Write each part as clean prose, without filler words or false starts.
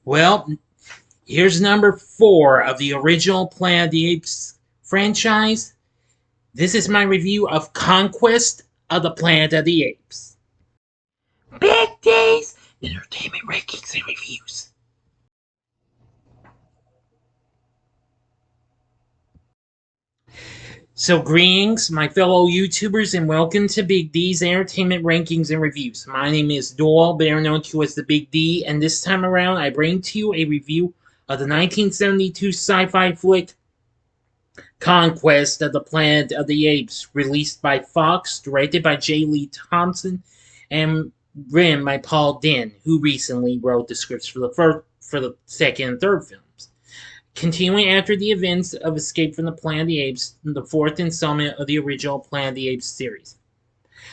Well, here's number 4 of the original Planet of the Apes franchise. This is my review of Conquest of the Planet of the Apes. Big Days, Entertainment Rankings and Reviews. So greetings, my fellow YouTubers, and welcome to Big D's Entertainment Rankings and Reviews. My name is Doyle, better known to as the Big D, and this time around I bring to you a review of the 1972 sci-fi flick Conquest of the Planet of the Apes, released by Fox, directed by J. Lee Thompson, and written by Paul Dinn, who recently wrote the scripts for the second and third films. Continuing after the events of Escape from the Planet of the Apes, the fourth installment of the original Planet of the Apes series.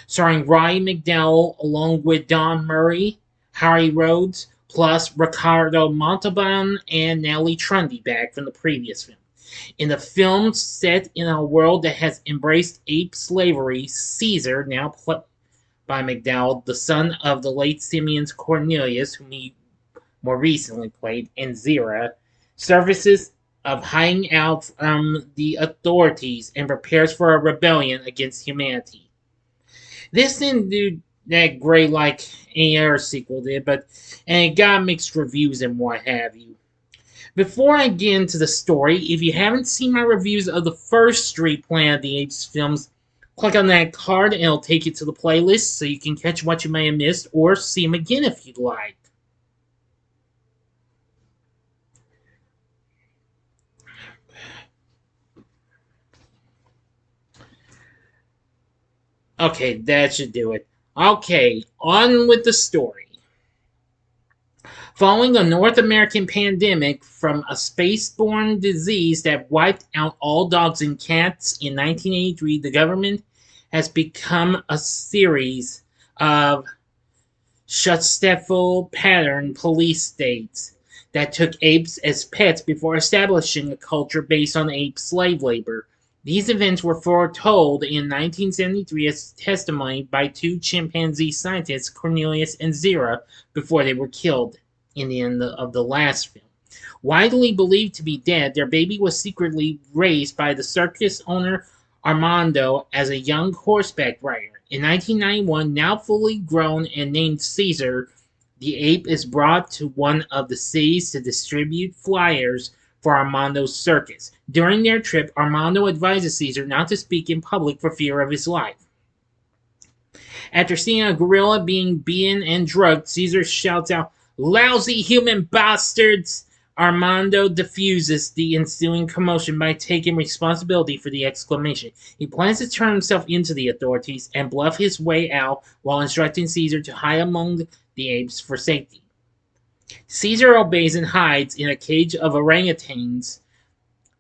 Starring Roddy McDowall along with Don Murray, Harry Rhodes, plus Ricardo Montalban and Natalie Trundy back from the previous film. In the film set in a world that has embraced ape slavery, Caesar, now played by McDowall, the son of the late Simeon Cornelius, whom he more recently played, and Zira, services of hiding out from the authorities and prepares for a rebellion against humanity. This didn't do that great like any other sequel did, and it got mixed reviews and what have you. Before I get into the story, if you haven't seen my reviews of the first 3 Planet of the Apes films, click on that card and it'll take you to the playlist so you can catch what you may have missed or see them again if you'd like. Okay, that should do it. Okay, on with the story. Following a North American pandemic from a space-borne disease that wiped out all dogs and cats in 1983, the government has become a series of shutsteful pattern police states that took apes as pets before establishing a culture based on ape slave labor. These events were foretold in 1973 as testimony by 2 chimpanzee scientists, Cornelius and Zira, before they were killed in the end of the last film. Widely believed to be dead, their baby was secretly raised by the circus owner Armando as a young horseback rider. In 1991, now fully grown and named Caesar, the ape is brought to one of the cities to distribute flyers for Armando's circus. During their trip, Armando advises Caesar not to speak in public for fear of his life. After seeing a gorilla being beaten and drugged, Caesar shouts out, "Lousy human bastards!" Armando diffuses the ensuing commotion by taking responsibility for the exclamation. He plans to turn himself into the authorities and bluff his way out while instructing Caesar to hide among the apes for safety. Caesar obeys and hides in a cage of orangutans,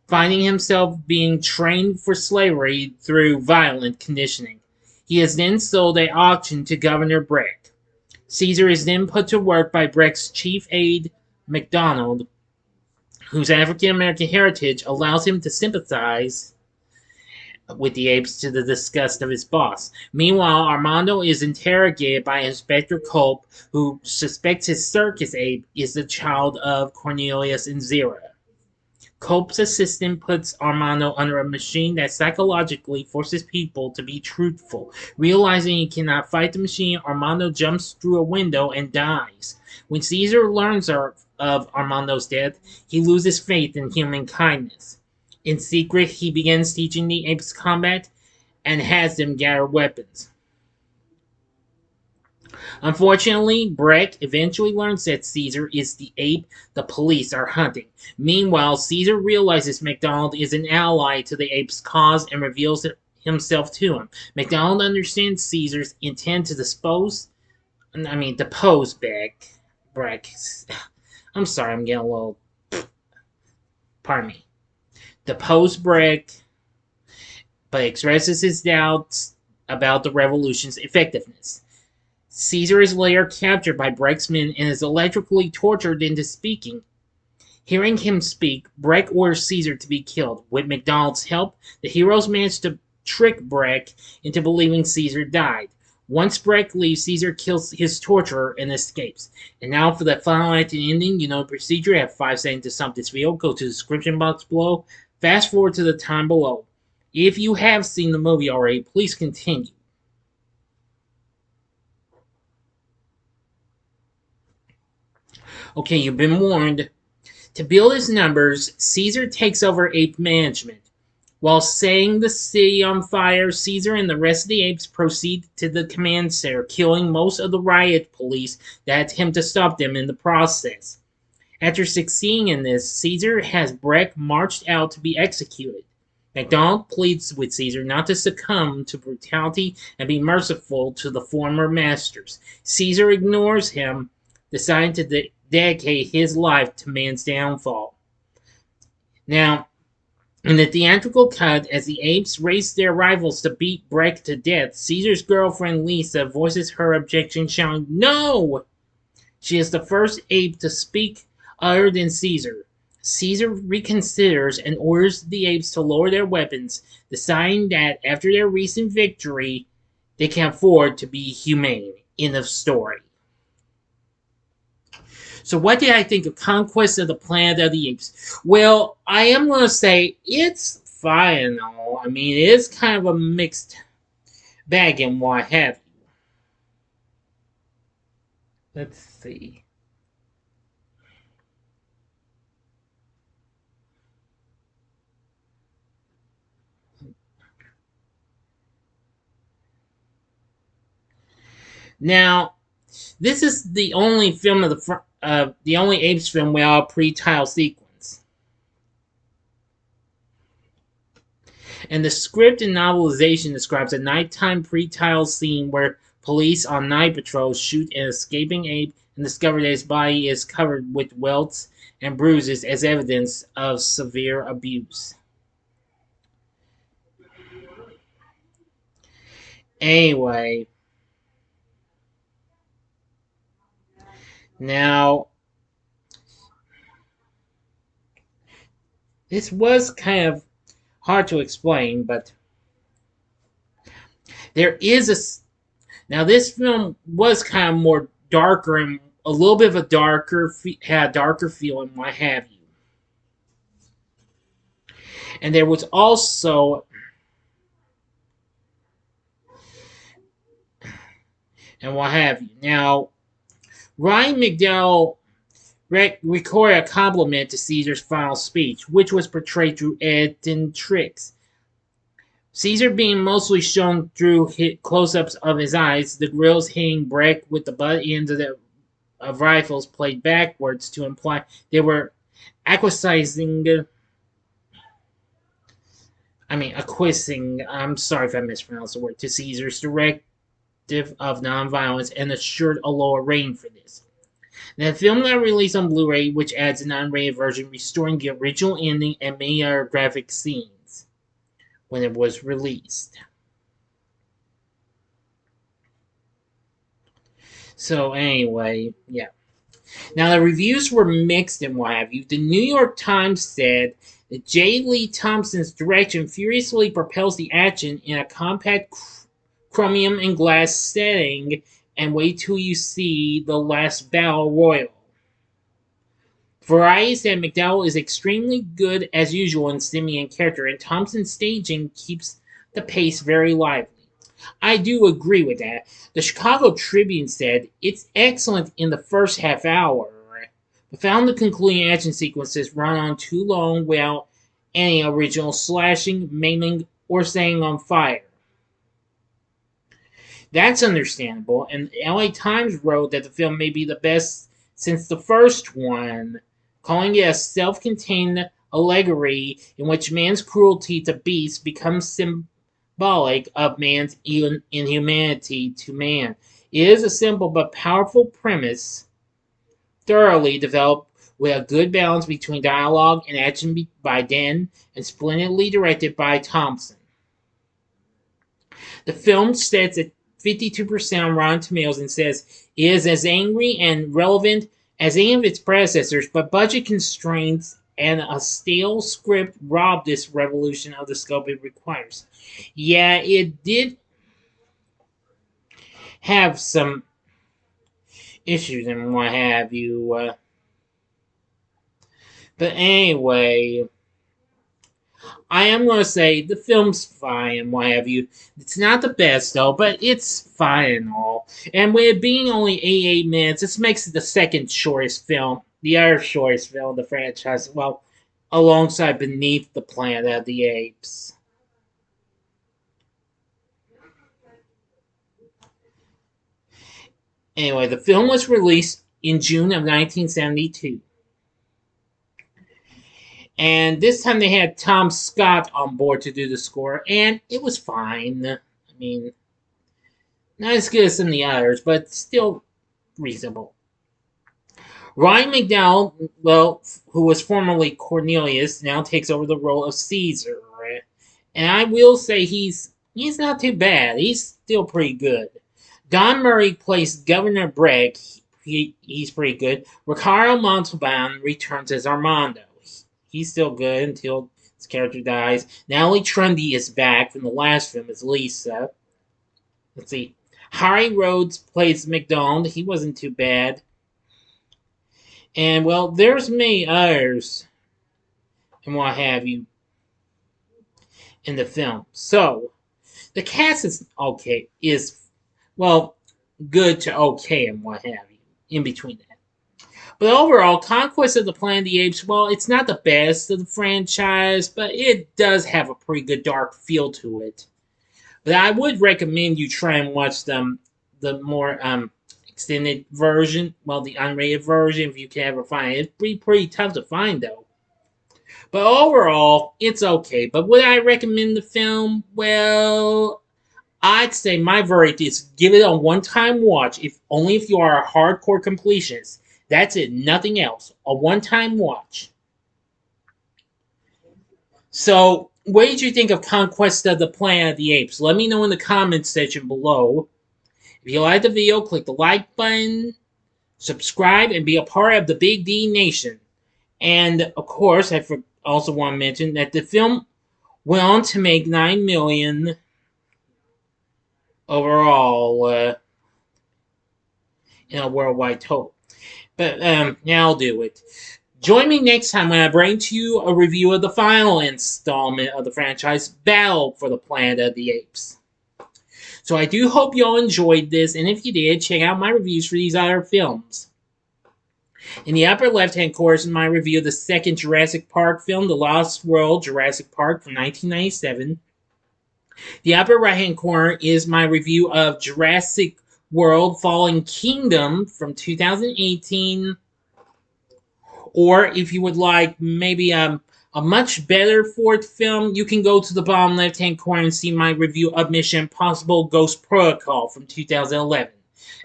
finding himself being trained for slavery through violent conditioning. He is then sold at auction to Governor Breck. Caesar is then put to work by Breck's chief aide, MacDonald, whose African-American heritage allows him to sympathize with the apes to the disgust of his boss. Meanwhile, Armando is interrogated by Inspector Culp, who suspects his circus ape is the child of Cornelius and Zira. Culp's assistant puts Armando under a machine that psychologically forces people to be truthful. Realizing he cannot fight the machine, Armando jumps through a window and dies. When Caesar learns of Armando's death, he loses faith in human kindness. In secret, he begins teaching the apes combat and has them gather weapons. Unfortunately, Breck eventually learns that Caesar is the ape the police are hunting. Meanwhile, Caesar realizes MacDonald is an ally to the ape's cause and reveals himself to him. MacDonald understands Caesar's intent to depose Breck. I'm sorry, I'm getting a little... Pardon me. Depose Breck, but expresses his doubts about the revolution's effectiveness. Caesar is later captured by Breck's men and is electrically tortured into speaking. Hearing him speak, Breck orders Caesar to be killed. With MacDonald's help, the heroes manage to trick Breck into believing Caesar died. Once Breck leaves, Caesar kills his torturer and escapes. And now for the final act and ending, you know the procedure. You have 5 seconds to sum this video. Go to the description box below. Fast forward to the time below. If you have seen the movie already, please continue. Okay, you've been warned. To build his numbers, Caesar takes over ape management. While setting the city on fire, Caesar and the rest of the apes proceed to the command center, killing most of the riot police that attempt to stop them in the process. After succeeding in this, Caesar has Breck marched out to be executed. McDowall pleads with Caesar not to succumb to brutality and be merciful to the former masters. Caesar ignores him, deciding to dedicate his life to man's downfall. Now, in the theatrical cut, as the apes race their rivals to beat Breck to death, Caesar's girlfriend Lisa voices her objection, shouting, "No!" She is the first ape to speak other than Caesar. Caesar reconsiders and orders the apes to lower their weapons, deciding that after their recent victory, they can afford to be humane. End of story. So what did I think of Conquest of the Planet of the Apes? Well, I am going to say it's fine and all. I mean, it is kind of a mixed bag and what have you. Let's see. Now, this is the only film of the only Apes film without a pre-title sequence. And the script and novelization describes a nighttime pre-title scene where police on night patrol shoot an escaping ape and discover that his body is covered with welts and bruises as evidence of severe abuse. Anyway, now this was kind of hard to explain, but there is a. Now, this film was kind of more darker and a little bit of a had a darker feel and what have you. And there was also. And what have you. Now, Roddy McDowall recorded a compliment to Caesar's final speech, which was portrayed through editing tricks. Caesar being mostly shown through close-ups of his eyes, the grills hitting Breck with the butt ends of rifles played backwards to imply they were acquiescing. I'm sorry if I mispronounced the word, to Caesar's directive of nonviolence and assured a lower rating for this. The film got released on Blu-ray, which adds an unrated version, restoring the original ending and many other graphic scenes when it was released. So anyway, yeah. Now the reviews were mixed and what have you. The New York Times said that J. Lee Thompson's direction furiously propels the action in a compact chromium and glass setting, and wait till you see the last battle royal. Variety said McDowall is extremely good as usual in Simeon character, and Thompson's staging keeps the pace very lively. I do agree with that. The Chicago Tribune said it's excellent in the first half hour, but found the concluding action sequences run on too long without any original slashing, maiming, or setting on fire. That's understandable, and the LA Times wrote that the film may be the best since the first one, calling it a self-contained allegory in which man's cruelty to beasts becomes symbolic of man's inhumanity to man. It is a simple but powerful premise, thoroughly developed with a good balance between dialogue and action by Den, and splendidly directed by Thompson. The film sets at 52% on Rotten Tomatoes and says it is as angry and relevant as any of its predecessors, but budget constraints and a stale script robbed this revolution of the scope it requires. Yeah, it did. have some issues and what have you. But anyway, I am going to say the film's fine and what have you. It's not the best though, but it's fine and all. And with it being only 88 minutes, this makes it the second shortest film, the other shortest film of the franchise. Well, alongside Beneath the Planet of the Apes. Anyway, the film was released in June of 1972. And this time they had Tom Scott on board to do the score, and it was fine. I mean, not as good as some of the others, but still reasonable. Roddy McDowall, well, who was formerly Cornelius, now takes over the role of Caesar. And I will say he's not too bad. He's still pretty good. Don Murray plays Governor Bragg. He's pretty good. Ricardo Montalban returns as Armando. He's still good until his character dies. Natalie Trundy is back from the last film as Lisa. Let's see. Harry Rhodes plays McDonald. He wasn't too bad. And, well, there's many others and what have you in the film. So, the cast is okay. Well, good to okay and what have you. In between that. But overall, Conquest of the Planet of the Apes, well, it's not the best of the franchise, but it does have a pretty good dark feel to it. But I would recommend you try and watch the more extended version, well, the unrated version, if you can ever find it. It's pretty tough to find, though. But overall, it's okay. But would I recommend the film? Well, I'd say my verdict is give it a one-time watch, only if you are a hardcore completionist. That's it, nothing else. A one-time watch. So, what did you think of Conquest of the Planet of the Apes? Let me know in the comments section below. If you liked the video, click the like button, subscribe, and be a part of the Big D Nation. And, of course, I also want to mention that the film went on to make $9 million overall in a worldwide total. But now I'll do it. Join me next time when I bring to you a review of the final installment of the franchise, Battle for the Planet of the Apes. So I do hope you all enjoyed this, and if you did, check out my reviews for these other films. In the upper left-hand corner is my review of the second Jurassic Park film, The Lost World Jurassic Park from 1997. The upper right-hand corner is my review of Jurassic World Fallen Kingdom from 2018. Or if you would like maybe a much better fourth film, you can go to the bottom left-hand corner and see my review of Mission Impossible Ghost Protocol from 2011.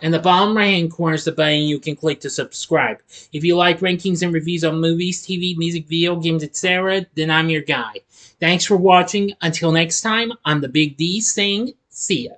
And the bottom right-hand corner is the button you can click to subscribe. If you like rankings and reviews on movies, TV, music, video games, etc., then I'm your guy. Thanks for watching. Until next time, I'm the Big D saying see ya.